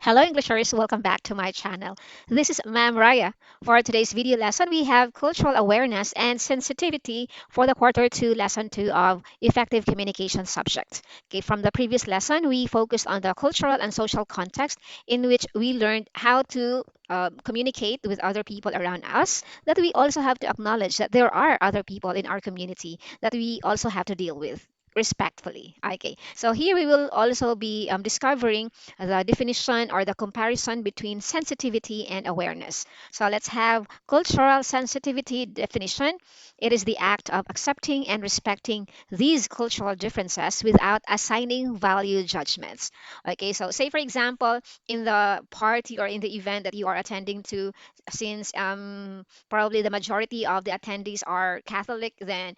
Hello Englishers, welcome back to my channel. This is Ma'am Raya. For today's video lesson, we have cultural awareness and sensitivity for the quarter 2 lesson 2 of effective communication subject. Okay, from the previous lesson, we focused on the cultural and social context in which we learned how to communicate with other people around us, that we also have to acknowledge that there are other people in our community that we also have to deal with respectfully. Okay, so here we will also be discovering the definition or the comparison between sensitivity and awareness. So let's have cultural sensitivity definition. It is the act of accepting and respecting these cultural differences without assigning value judgments. Okay, so say for example, in the party or in the event that you are attending to, since probably the majority of the attendees are Catholic, then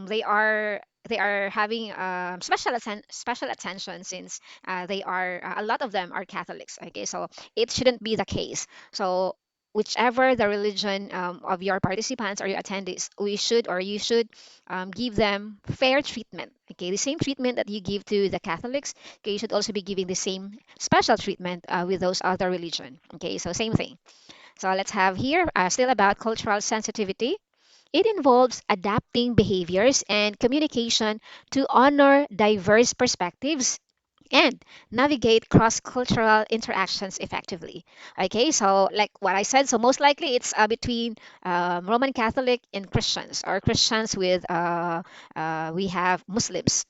they are having special attention since they are a lot of them are Catholics. Okay, so it shouldn't be the case. So whichever the religion of your participants or your attendees, we should or you should give them fair treatment. Okay, the same treatment that you give to the Catholics, okay, you should also be giving the same special treatment with those other religion. Okay, so same thing. So let's have here still about cultural sensitivity. It involves adapting behaviors and communication to honor diverse perspectives and navigate cross-cultural interactions effectively. Okay, so like what I said, so most likely it's between Roman Catholic and Christians, or Christians with we have Muslims.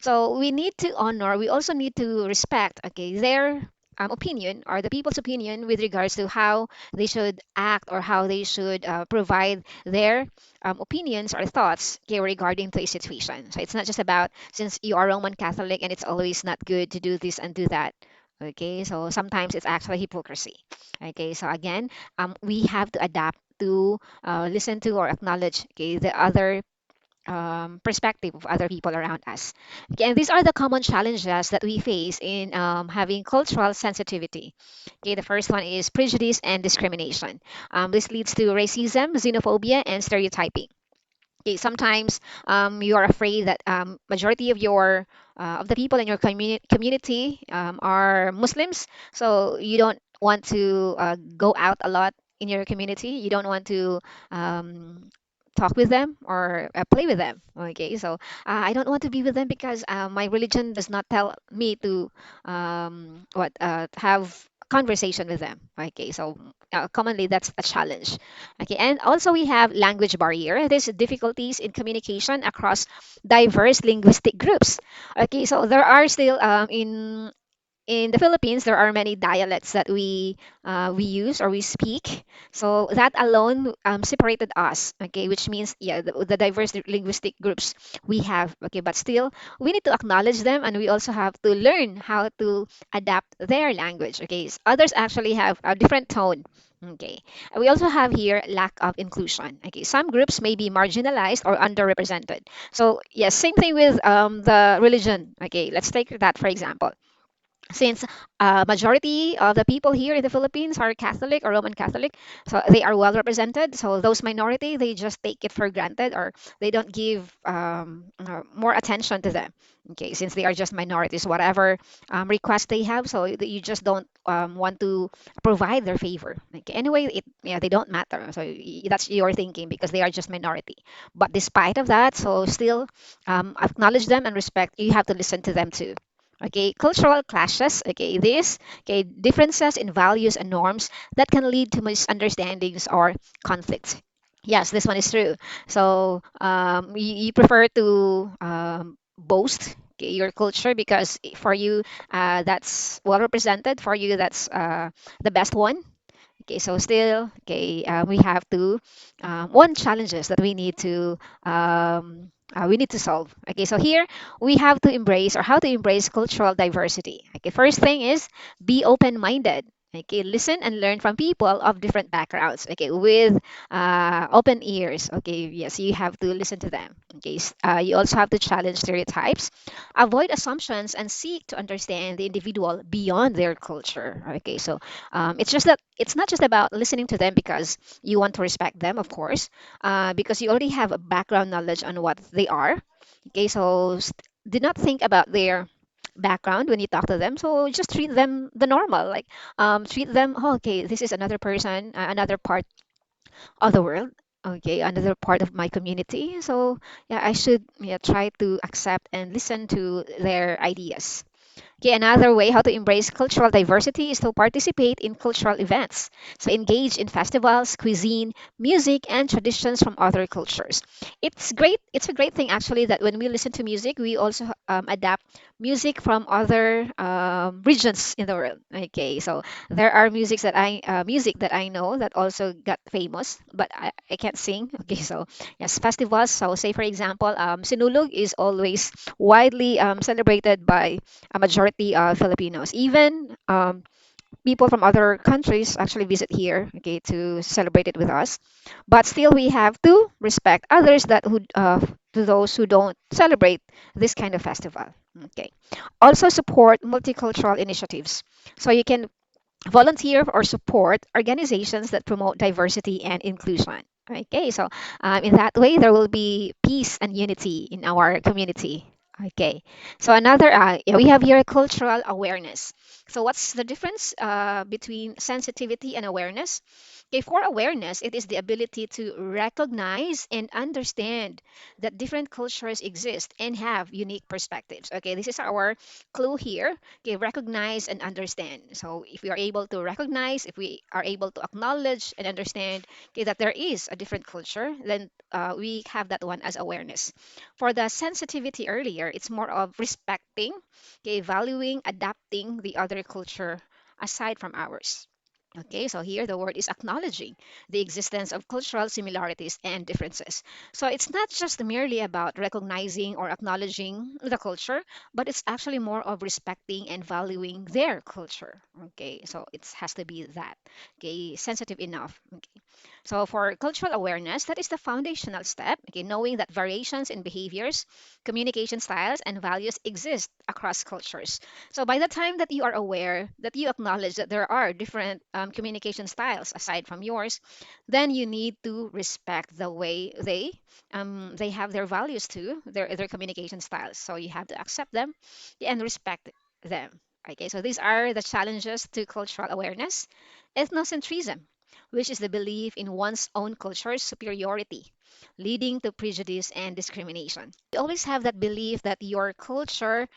So we need to honor, we also need to respect, okay, their opinion or the people's opinion with regards to how they should act or how they should provide their opinions or thoughts, okay, regarding to a situation. So it's not just about since you are Roman Catholic and it's always not good to do this and do that. Okay, so sometimes it's actually hypocrisy. Okay, so again, we have to adapt to listen to or acknowledge, okay, the other perspective of other people around us. Okay, and these are the common challenges that we face in having cultural sensitivity. Okay, the first one is prejudice and discrimination. This leads to racism, xenophobia, and stereotyping. Okay, sometimes you are afraid that majority of the people in your community are Muslims, so you don't want to go out a lot in your community. You don't want to um, talk with them or play with them. Okay, so I don't want to be with them because my religion does not tell me to what have conversation with them. Okay, so commonly that's a challenge. Okay, and also we have language barrier. There's difficulties in communication across diverse linguistic groups. Okay, so there are still in the Philippines, there are many dialects that we use or we speak. So that alone separated us. Okay, which means yeah, the diverse linguistic groups we have. Okay, but still we need to acknowledge them, and we also have to learn how to adapt their language. Okay, others actually have a different tone. Okay, we also have here lack of inclusion. Okay, some groups may be marginalized or underrepresented. So yes, same thing with the religion. Okay, let's take that for example, since majority of the people here in the Philippines are Catholic or Roman Catholic, so they are well represented. So those minority, they just take it for granted, or they don't give more attention to them. Okay, since they are just minorities, whatever request they have, so you just don't want to provide their favor. Okay, anyway, yeah, they don't matter. So that's your thinking because they are just minority. But despite of that, so still acknowledge them and respect. You have to listen to them too. Okay, cultural clashes. Okay, this, okay, differences in values and norms that can lead to misunderstandings or conflicts. Yes, this one is true. So you prefer to boast, okay, your culture because for you that's well represented. For you, that's the best one. Okay, so still, okay, we have to one challenges that we need to solve. Okay, so here we have to embrace or how to embrace cultural diversity. Okay, first thing is be open-minded. Okay, listen and learn from people of different backgrounds. Okay, with open ears. Okay, yes, you have to listen to them. Okay, you also have to challenge stereotypes, avoid assumptions, and seek to understand the individual beyond their culture. Okay, so it's just that it's not just about listening to them because you want to respect them, of course, because you already have a background knowledge on what they are. Okay, so do not think about their background when you talk to them. So just treat them the normal, like treat them, oh, okay, this is another person, another part of the world. Okay, another part of my community. So yeah, I should, yeah, try to accept and listen to their ideas. Okay, another way how to embrace cultural diversity is to participate in cultural events. So engage in festivals, cuisine, music, and traditions from other cultures. It's great. It's a great thing actually that when we listen to music, we also adapt music from other regions in the world. Okay, so there are music that I know that also got famous, but I can't sing. Okay, so yes, festivals. So say for example, Sinulog is always widely celebrated by a majority of Filipinos. Even people from other countries actually visit here, okay, to celebrate it with us. But still, we have to respect others to those who don't celebrate this kind of festival. Okay. Also support multicultural initiatives. So you can volunteer or support organizations that promote diversity and inclusion. Okay, so in that way, there will be peace and unity in our community. Okay, so another, yeah, we have here cultural awareness. So, what's the difference between sensitivity and awareness? Okay, for awareness, it is the ability to recognize and understand that different cultures exist and have unique perspectives. Okay, this is our clue here. Okay, recognize and understand. So if we are able to recognize, if we are able to acknowledge and understand, okay, that there is a different culture, then we have that one as awareness. For the sensitivity earlier, it's more of respecting, okay, valuing, adapting the other culture aside from ours. Okay, so here the word is acknowledging the existence of cultural similarities and differences. So it's not just merely about recognizing or acknowledging the culture, but it's actually more of respecting and valuing their culture. Okay, so it has to be that. Okay, sensitive enough. Okay. So for cultural awareness, that is the foundational step. Okay, knowing that variations in behaviors, communication styles, and values exist across cultures. So by the time that you are aware, that you acknowledge that there are different communication styles aside from yours, then you need to respect the way they have their values too, their communication styles. So you have to accept them and respect them. Okay, so these are the challenges to cultural awareness. Ethnocentrism, which is the belief in one's own culture's superiority, leading to prejudice and discrimination. You always have that belief that your culture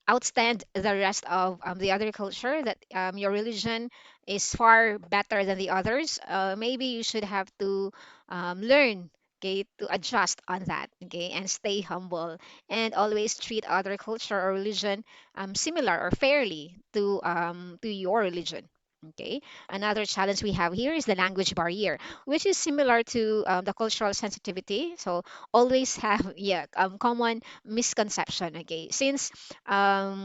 outstand the rest of the other culture, that your religion is far better than the others. Maybe you should have to learn, okay, to adjust on that, okay, and stay humble and always treat other culture or religion similar or fairly to your religion. Okay, another challenge we have here is the language barrier, which is similar to the cultural sensitivity. So always have, yeah, common misconception. Okay, since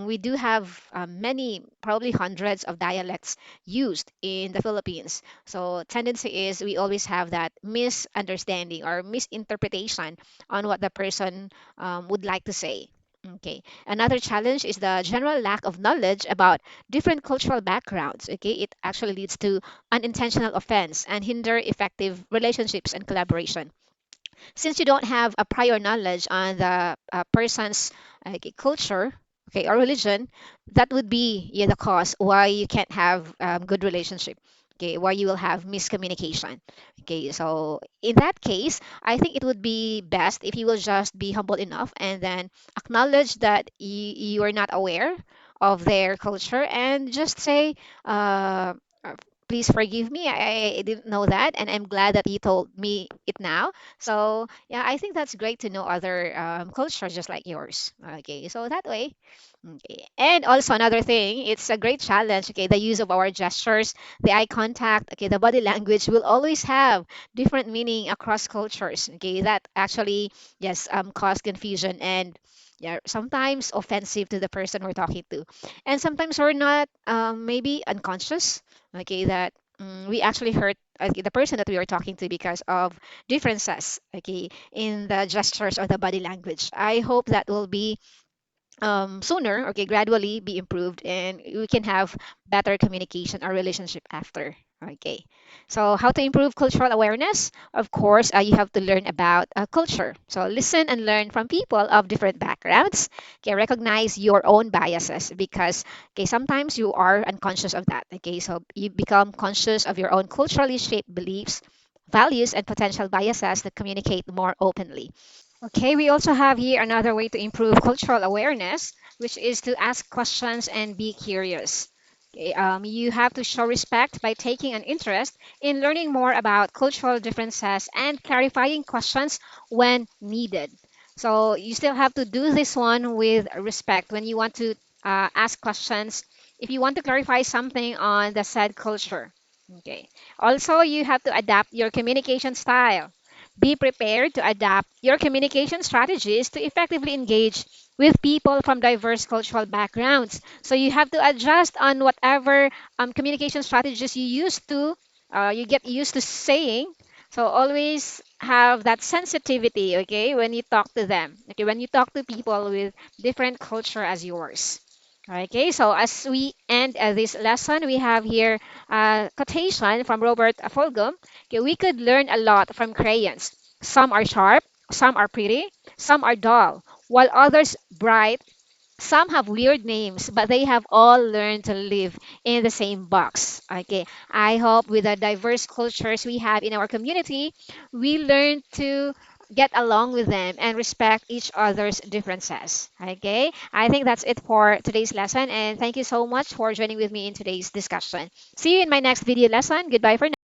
we do have many, probably hundreds of dialects used in the Philippines. So tendency is we always have that misunderstanding or misinterpretation on what the person would like to say. Okay. Another challenge is the general lack of knowledge about different cultural backgrounds. Okay. It actually leads to unintentional offense and hinder effective relationships and collaboration, since you don't have a prior knowledge on the person's culture, okay, or religion. That would be, yeah, the cause why you can't have good relationship. Okay, why you will have miscommunication. Okay, so in that case, I think it would be best if you will just be humble enough and then acknowledge that you are not aware of their culture and just say, uh, please forgive me. I didn't know that, and I'm glad that you told me it now. So yeah, I think that's great to know other cultures just like yours. Okay, so that way. Okay. And also another thing, it's a great challenge. Okay, the use of our gestures, the eye contact, okay, the body language will always have different meaning across cultures. Okay, that actually, yes, cause confusion and, yeah, sometimes offensive to the person we're talking to, and sometimes we're not maybe unconscious. Okay, that we actually hurt the person that we are talking to because of differences, okay, in the gestures or the body language. I hope that will be sooner, okay, gradually be improved, and we can have better communication or relationship after. Okay. So, how to improve cultural awareness? Of course, you have to learn about culture. So, listen and learn from people of different backgrounds. Okay, recognize your own biases because, okay, sometimes you are unconscious of that. Okay, so you become conscious of your own culturally shaped beliefs, values, and potential biases that communicate more openly. Okay, we also have here another way to improve cultural awareness, which is to ask questions and be curious. Okay, you have to show respect by taking an interest in learning more about cultural differences and clarifying questions when needed. So you still have to do this one with respect when you want to ask questions. If you want to clarify something on the said culture. Okay. Also, you have to adapt your communication style. Be prepared to adapt your communication strategies to effectively engage with people from diverse cultural backgrounds. So you have to adjust on whatever communication strategies you get used to saying. So always have that sensitivity, okay, when you talk to them. Okay, when you talk to people with different culture as yours. Okay, so as we end this lesson, we have here a quotation from Robert Fulghum. Okay, we could learn a lot from crayons. Some are sharp, some are pretty, some are dull, while others bright. Some have weird names, but they have all learned to live in the same box. Okay, I hope with the diverse cultures we have in our community, we learn to get along with them and respect each other's differences. Okay, I think that's it for today's lesson, and thank you so much for joining with me in today's discussion. See you in my next video lesson. Goodbye for now.